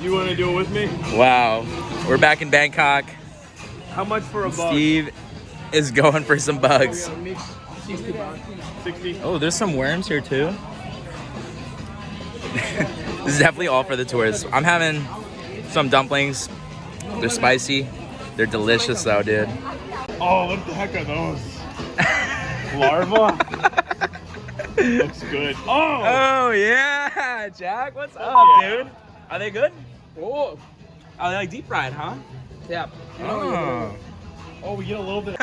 You want to do it with me? Wow. We're back in Bangkok. How much for a bug? Steve is going for some bugs. 60. Oh, there's some worms here too. This is definitely all for the tourists. I'm having some dumplings. They're spicy. They're delicious though, dude. Oh, what the heck are those? Larva? Looks good. Oh yeah, Jack, what's up, dude? Are they good? Oh, Oh, they like deep fried, huh? yeah. Oh, We get a little bit.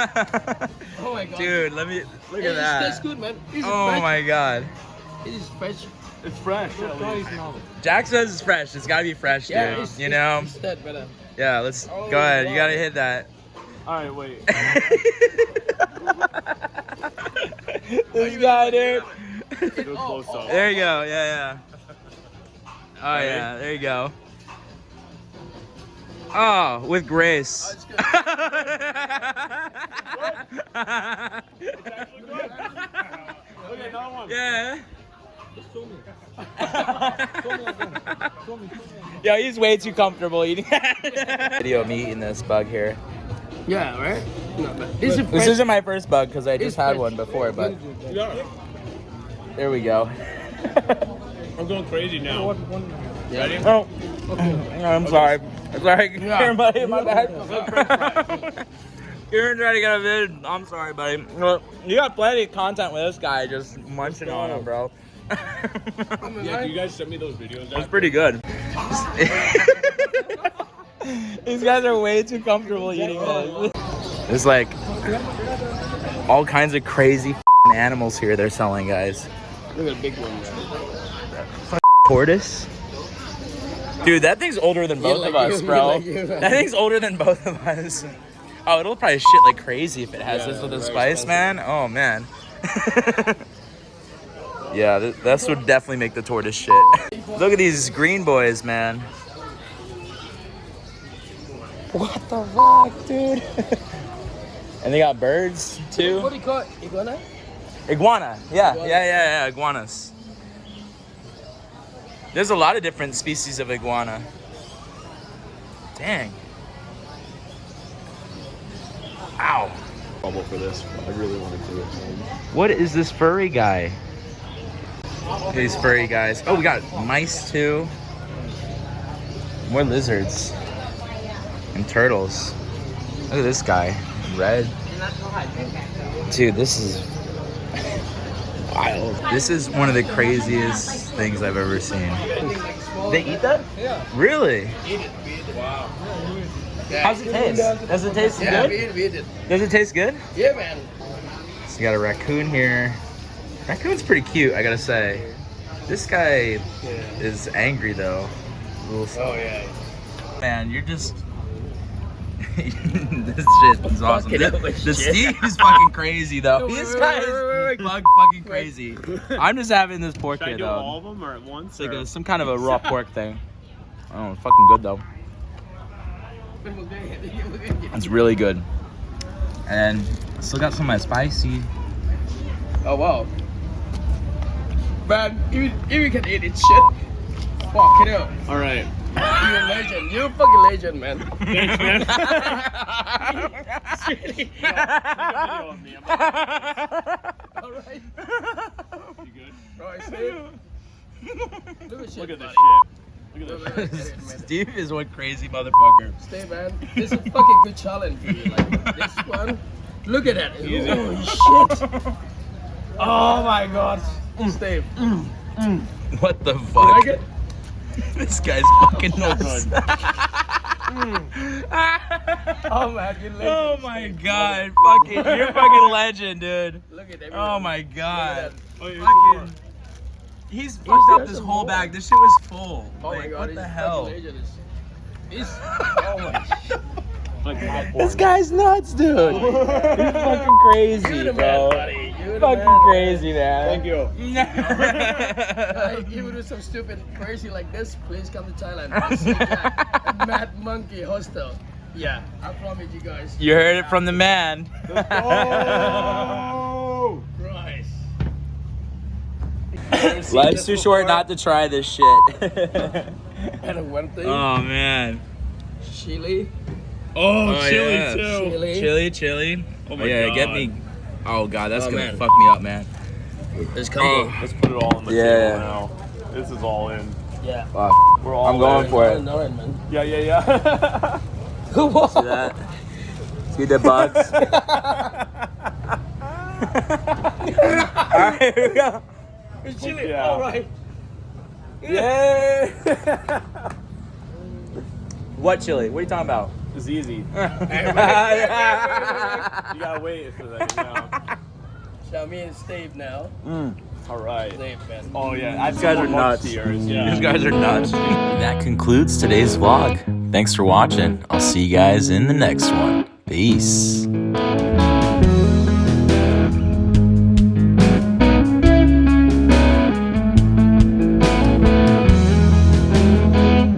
Oh my god. dude, let me look at It that. tastes good, man. It's Oh fresh. my god. It is fresh. It's fresh. At least. Jack says it's fresh. It's gotta be fresh, dude. Yeah, it's, you know? It's that better. Yeah, let's Oh, go ahead. You wow. gotta hit that. All right, wait. This guy, dude. Do a close up. There you go. Yeah. Oh Ready? yeah, there you go. Oh, with grace. It's good. It's actually good. Look at that one. Yeah. Show me. Yo, he's way too comfortable eating that. Video of me eating this bug here. Yeah, right? No, but it's a This fresh. isn't my first bug because I just It's had fresh. one before, but Yeah. there we go. I'm going crazy now. Ready? Oh, I'm sorry. I'm sorry, Kieran, buddy. My bad. Kieran trying to get a vid. I'm sorry, buddy. Well, you got plenty of content with this guy just munching on him, bro. Yeah, do you guys send me those videos? That's pretty good. These guys are way too comfortable eating this. There's like all kinds of crazy animals here they're selling, guys. Look at the big one, man. Tortoise? Dude, that thing's older than both of us, bro. That thing's older than both of us. Oh, it'll probably shit like crazy if it has this with the spice, man. Oh, man. Yeah, this would definitely make the tortoise shit. Look at these green boys, man. What the fuck, dude? And they got birds, too. What do you call it? Iguana? Iguana. Yeah, iguanas. There's a lot of different species of iguana. Dang. Ow. Bubble for this. I really want to do it. What is this furry guy? These furry guys. Oh, we got mice too. More lizards. And turtles. Look at this guy. Red. Dude, this is wild. This is one of the craziest things I've ever seen. They eat that? Yeah. Really? Eat it. Wow. How's it taste? Does it taste Yeah, good? we eat it. Does it taste good? Yeah, man. So you got a raccoon here. Raccoon's pretty cute, I gotta say. This guy is angry though. Oh, yeah. Man, you're just... this shit is awesome. The Steve is fucking crazy though. This guy is bug fucking crazy. I'm just having this pork Should I here do all though. of them or at once? It's like or? some kind of a raw pork thing. Oh, it's fucking good though. It's really good. And still got some of my spicy. Oh, wow. Man, if you can eat it, shit. Fuck it up. All right. You're a legend. You're a fucking legend, man. Thanks, man. Alright. You good? Alright, Steve. Look at this shit. Look at this shit. Steve is one crazy motherfucker. Stay, man. This is a fucking good challenge for you. Like this one. Look at that. Holy shit. Oh my god. Steve. What the You fuck? like it? This guy's fucking nuts. Oh man, you legend. Oh my god, fucking, you're a fucking legend, dude. Look at that. Oh my god. Oh, here's Fucking, he's fucked up this whole bag. This shit was full. Oh my Like, god, what he's the a hell? fucking legend. He's oh my shit. like popcorn. This guy's nuts, dude. He's fucking crazy, You're the man, bro. buddy. You're the Fucking man, crazy, man. Thank you. If you do some stupid crazy like this, please come to Thailand. I'll see Jack at Mad Monkey Hostel. Yeah, I promise you guys. You heard it from the man. Oh! Christ. Life's too short not to try this shit. And one thing, Oh man. chili. Oh, chili yeah. Chili. Chili. Oh my yeah, God. get me. Oh god, that's Oh, gonna man. fuck me up, man. There's combo. Let's put it all on the Yeah. table now. This is all in. Yeah. Fuck. We're all I'm going in. for it. No, man. Yeah. See that? See the bugs? Alright, here we go. It's chili. Yeah. All right. Yay! What chili? What are you talking about? It's easy. You gotta wait for that. So me and Steve now. All right. Steve, man. Oh yeah, These guys are nuts. These These guys are nuts. That concludes today's vlog. Thanks for watching. I'll see you guys in the next one. Peace.